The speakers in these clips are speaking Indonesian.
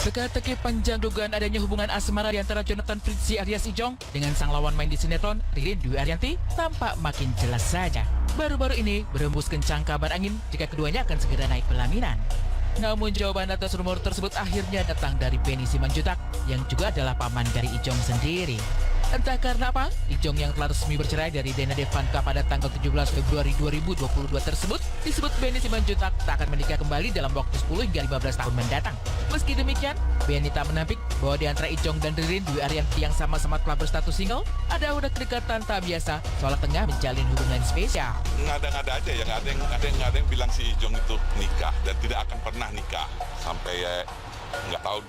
Teka-teki panjang dugaan adanya hubungan asmara di antara Jonathan Fritzy alias Ijong dengan sang lawan main di sinetron Ririn Dwi Ariyanti tampak makin jelas saja. Baru-baru ini berembus kencang kabar angin jika keduanya akan segera naik pelaminan. Namun jawaban atas rumor tersebut akhirnya datang dari Benny Simanjuntak yang juga adalah paman dari Ijong sendiri. Entah karena apa, Ijong yang telah resmi bercerai dari Dena Devanka pada tanggal 17 Februari 2022 tersebut disebut Benny Simanjuntak tak akan menikah kembali dalam waktu 10 hingga 15 tahun mendatang. Meski demikian, Benny tak menampik bahwa di antara Ijong dan Ririn Dwi Ariyanti yang sama-sama telah berstatus single, ada kedekatan tak biasa seolah tengah menjalin hubungan spesial. Ngada-ngada aja ya, nggak ada yang bilang si Ijong itu nikah dan tidak akan pernah nikah sampai nggak tahu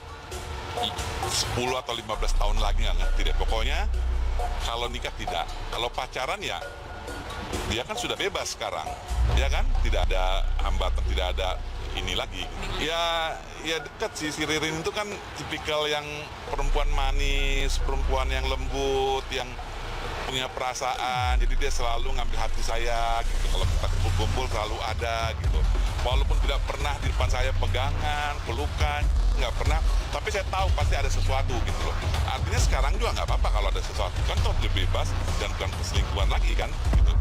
10 atau 15 tahun lagi, nggak ngerti deh. Pokoknya kalau nikah tidak, kalau pacaran ya dia kan sudah bebas sekarang, ya kan, tidak ada hambatan, tidak ada ini lagi. Ya dekat sih, si Ririn itu kan tipikal yang perempuan manis, perempuan yang lembut, yang punya perasaan, jadi dia selalu ngambil hati saya gitu. Kalau kita kumpul-kumpul selalu ada gitu. Walaupun tidak pernah di depan saya pegangan, pelukan, nggak pernah, tapi saya tahu pasti ada sesuatu gitu loh. Artinya sekarang juga nggak apa-apa kalau ada sesuatu, kan toh lebih bebas dan bukan perselingkuhan lagi kan gitu.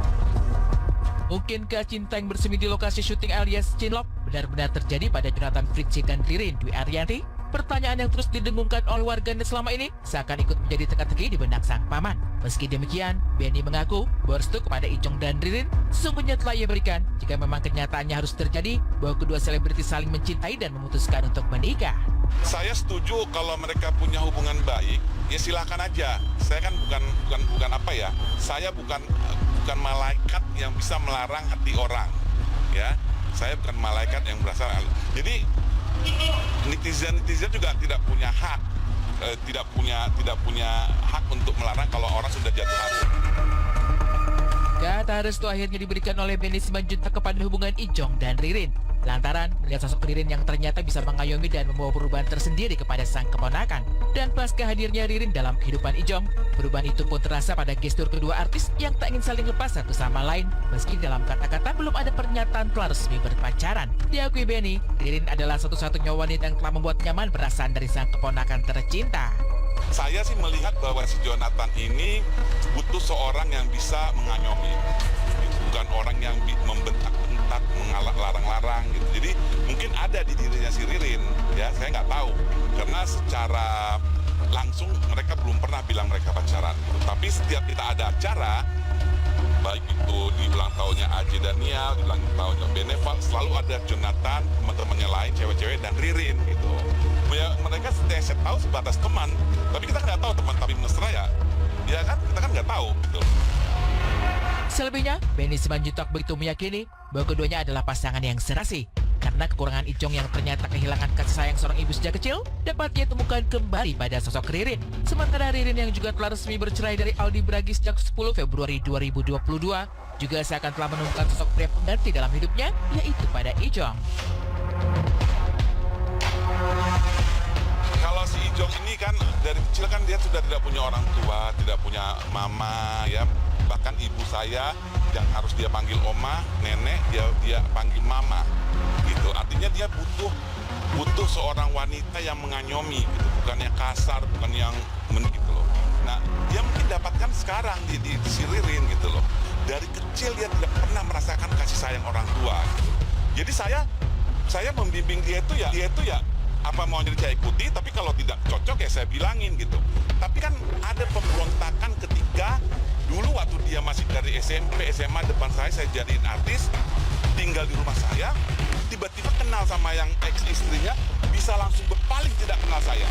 Mungkinkah cinta yang bersemi di lokasi syuting alias cinlok benar-benar terjadi pada Jonathan Fritzy dan Ririn Dwi Ariyanti? Pertanyaan yang terus didengungkan oleh warganet selama ini seakan ikut menjadi teka-teki di benak sang paman. Meski demikian, Benny mengaku restu kepada Ijong dan Ririn sesungguhnya telah ia berikan jika memang kenyataannya harus terjadi bahwa kedua selebriti saling mencintai dan memutuskan untuk menikah. Saya setuju kalau mereka punya hubungan baik, ya silakan aja. Saya kan bukan apa ya, saya bukan malaikat yang bisa melarang hati orang, ya. Saya bukan malaikat yang berasal. Jadi netizen juga tidak punya hak, tidak punya hak untuk melarang kalau orang sudah jatuh hati. Kata restu akhirnya diberikan oleh Benny Simanjuntak kepada hubungan Ijong dan Ririn. Lantaran melihat sosok Ririn yang ternyata bisa mengayomi dan membawa perubahan tersendiri kepada sang keponakan. Dan pasca hadirnya Ririn dalam kehidupan Ijong, perubahan itu pun terasa pada gestur kedua artis yang tak ingin saling lepas satu sama lain. Meski dalam kata-kata belum ada pernyataan telah resmi berpacaran. Diakui Benny, Ririn adalah satu-satunya wanita yang telah membuat nyaman perasaan dari sang keponakan tercinta. Saya sih melihat bahwa si Jonathan ini butuh seorang yang bisa mengayomi, bukan orang yang membentak-bentak, larang-larang gitu. Jadi mungkin ada di dirinya si Ririn, ya saya nggak tahu, karena secara langsung mereka belum pernah bilang mereka pacaran. Tapi setiap kita ada acara, baik itu di ulang tahunnya Aji Daniel, di ulang tahunnya Beneval, selalu ada Jonathan, teman-temannya lain, cewek-cewek, dan Ririn gitu. Ya, mereka saya tahu sebatas teman, tapi kita nggak tahu teman tapi mesra ya kan, kita kan nggak tahu gitu. Selebihnya, Benny Simanjuntak begitu meyakini bahwa keduanya adalah pasangan yang serasi. Karena kekurangan Ijong yang ternyata kehilangan kasih sayang seorang ibu sejak kecil dapat ia temukan kembali pada sosok Ririn. Sementara Ririn yang juga telah resmi bercerai dari Aldi Bragi sejak 10 Februari 2022 juga seakan telah menemukan sosok pria pengganti dalam hidupnya, yaitu pada Ijong. Kalau si Ijong ini kan dari kecil kan dia sudah tidak punya orang tua, tidak punya mama ya. Bahkan ibu saya yang harus dia panggil oma, nenek, dia panggil mama gitu. Artinya dia butuh seorang wanita yang mengayomi gitu, bukan yang kasar, bukan yang gitu loh. Nah, dia mungkin dapatkan sekarang di si Ririn gitu loh. Dari kecil dia tidak pernah merasakan kasih sayang orang tua gitu. Jadi saya membimbing dia itu ya apa mau jadi saya ikuti, tapi kalau tidak cocok ya saya bilangin gitu. Tapi kan ada pemberontakan ketika dulu waktu dia masih dari SMP, SMA depan saya jadiin artis, tinggal di rumah saya, tiba-tiba kenal sama yang ex-istrinya, bisa langsung berpaling tidak kenal saya.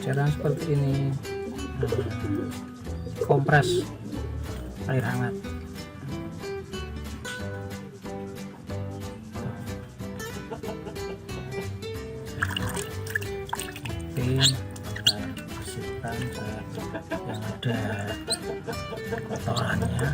Cara seperti ini, kompres air hangat. Kita bersihkan yang ada kotorannya.